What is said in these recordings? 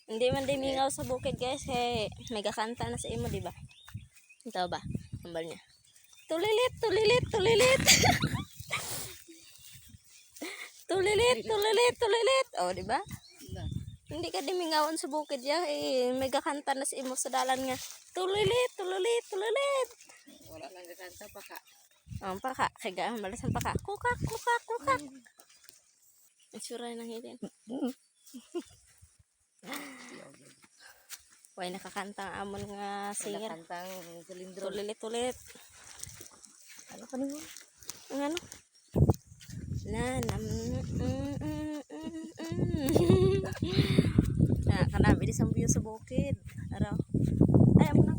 Hindi man din mingaw sa bukid guys. Kaya may kakanta na sa imo, di ba? Ito ba? Ambal niya. Tulilit, tulilit, tulilit. Tulilit, tulilit, tulilit. Oh, di ba? Hindi ka dimingawan sa bukid ya. May kakanta na sa imo sa dalan nga. Tulilit, tulilit, tulilit. Wala lang kakanta pa ka. Ang paka. Kaya malas ang paka. Kukak, kukak, kukak. Itsura ng hilin. Way nakakanta ang amon nga singer. Nakakantang silindro. Tulilit, tulilit. Ano pa niyo? Ang ano? Na kanami di sa view sa bukid. Araw. Ay amo nang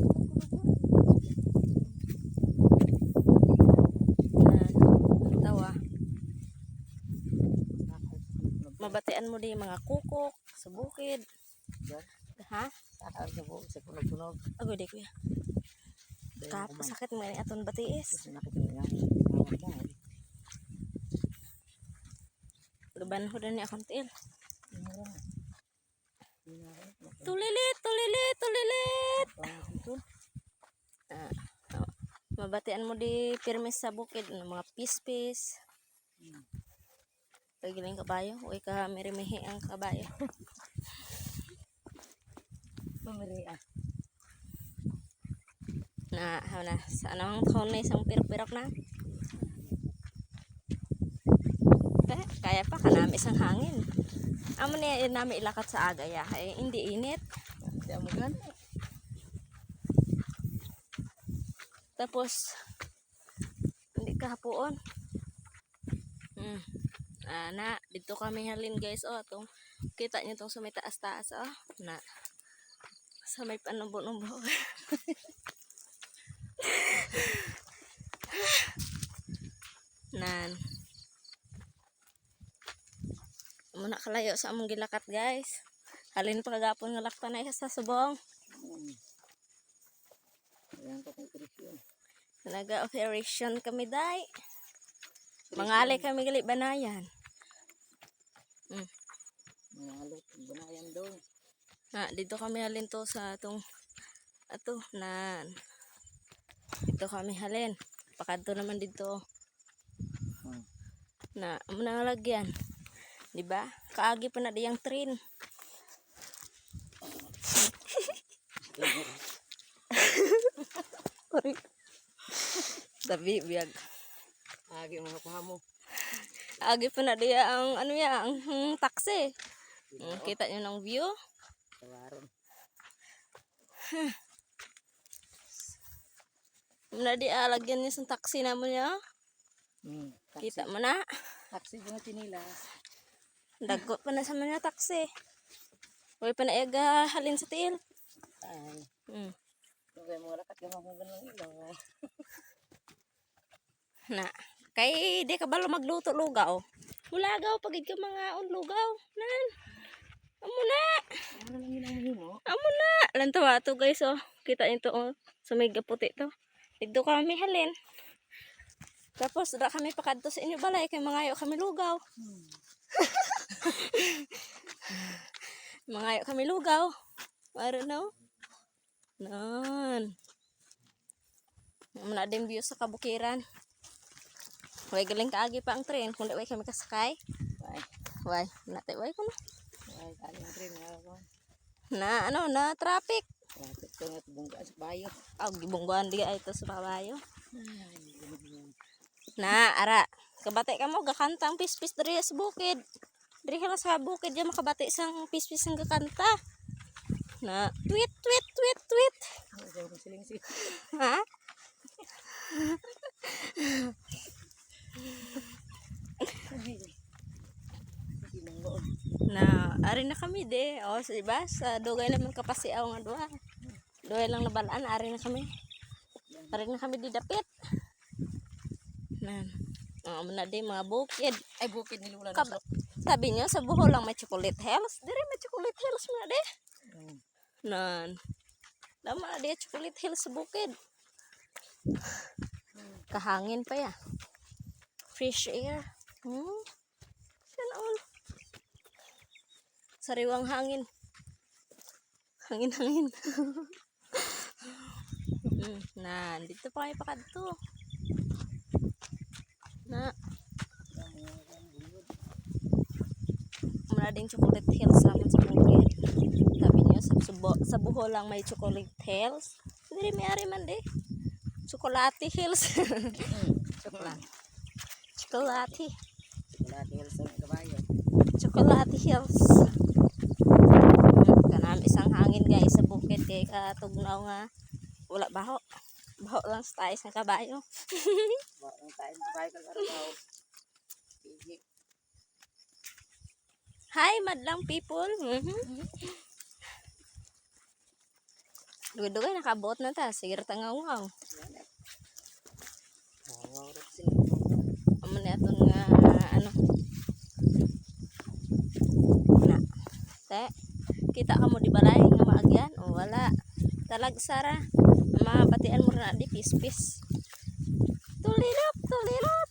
tawa. Mabatian mo di mga kukok sa bukid. Ha? Saka sa punog-punog. Ago di kuya. Sakit mo ni aton batiis. Luban ho ni akong tiil. Tulilit, tulilit, tulilit. Mabatian mo di pirmis sa bukid, mga pis-pis. Pagiling kabayo, uy ka merimihi ang kabayo. Pamirian. Na sa anong taon na isang pirpirok na. Kaya pa kanami isang hangin. Amo ni nami ilakat sa aga ya, hindi init. Kaya mo gan. Tapos hindi kahapoon. Dito kami halin guys, oh, atong kita niyo tong sa may taas-taas, oh, na sa may panubo-nubo. Nan. Muna kalayo sa among gilakat guys. Halin pa kagapon nga lakta na sa subong. Ayan ka kung operasyon. Nag-operation kami day. Mangali kami gali banayan. Mangalot banayan daw. Dito kami halin to sa atong nan. Dito kami halin. Pakadto naman dito. Na muna lagyan. Di ba? Kaagi pa na diyang train. Tabi biyag. Agi mga pahamo. Agi pa na diya ang ano ya, ang taxi. Kita niyo ng view. Tawaron. Muna di lagyan niya sa taxi naman ya. Kita mo na. Taxi mga tinilas. Dago pa na sa mga taxi. Huwag pa na ega halin sa tiil. Ay. Kaya mga lakat ka makugan ng ilaw. Na. Kay di ka balo magluto lugaw. Mulagaw pagid ka mga lugaw. Nan. Amo na. Ano lang yun ang mahimo? Amo na. Lantawa to guys, oh. Kita niyo to, oh. Sa may gaputi to. Dito kami halin. Tapos da kami pakadto sa inyo balay kay mangayo kami lugaw. Mangayo kami lugaw. I don't know. Nan. Muna din view sa kabukiran. Way galing kaagi pa ang train kung di way kami kasakay. Way, natay way ko na. Ay, kaling train ako. Na traffic. Traffic ko nga bungga sa bayo. Gibungguan di ay to sa babayo. Ay, Ara, kabate ka mo gakantang pis-pis diri sa bukid. Diri ka sa bukid diyan makabate sang pis-pis ang gakanta. Na tweet tweet tweet tweet. Ha? Ari na kami de. O, diba? Sa dugay naman kapasiaw nga duha. Dugay lang nabalaan, ari na kami. Ari na kami didapit. Muna de mga bukid. ay bukid ni Lula. Sabi niyo sa Bohol lang may chocolate hills. Dire may chocolate hills muna de. Nan. Dama na de chocolate hills sa bukid. Kahangin pa ya. Fresh air. Yan all. Sariwang hangin. Hangin-hangin. Na, dito pa kayo pakadto. Na. Muna ding chocolate hills naman sa bukid. Sabi niyo, sa Bohol lang may chocolate hills. Hindi may ari man di. Chocolate hills. Chocolate. Chocolate. Chocolate hills ang kabayo. Chocolate hills. Kanam isang hangin guys sa bukid kay katugnaw nga wala baho. Baho lang sa tayo sa kabayo. Ang tayo kabayo kalaraw. Sige. Hi madlang people. Dugay-dugay nakabot na ta. Sige tangaw-ngaw. Wow, sila. Amo ni aton nga ano. Na. Te. Kita ka mo di balay nga maagyan o wala. Talag sara. Mabatian mo na di pispis. Tulilip, tulilip.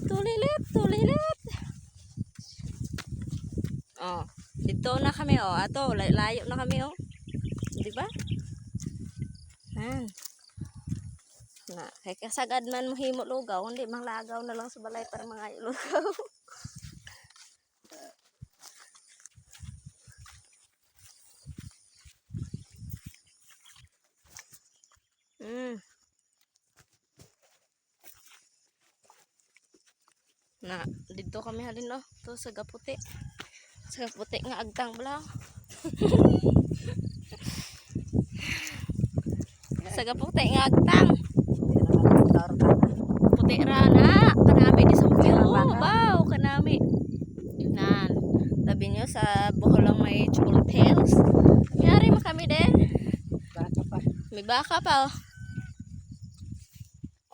Tulilip, tulilip. Oh, dito na kami oh. Ato, layo na kami oh. Di ba? Na, kay kasagad man mo himo lugaw, hindi manglagaw na lang sa balay para mga lugaw. Na, dito kami halin no. To sa gaputi. Sa gaputi nga agtang bala. Sa gaputi nga agtang. Puti rana. Kanami di sa view. Wow, kanami. Nan, sabi nyo sa Bohol lang may chocolate hills. Mayari mo kami din. Baka pa. May baka pa oh.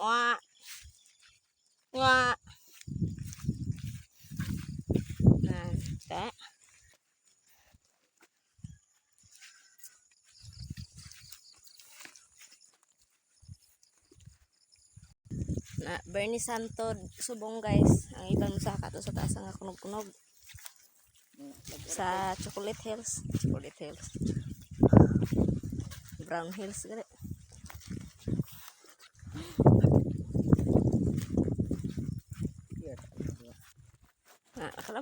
Wa. Wa. Nan, ta. Na Bernie Santo subong guys. Ang ibang musaka to sa taas nga kunog-kunog. Sa Chocolate Hills. Chocolate Hills. Brown Hills gani.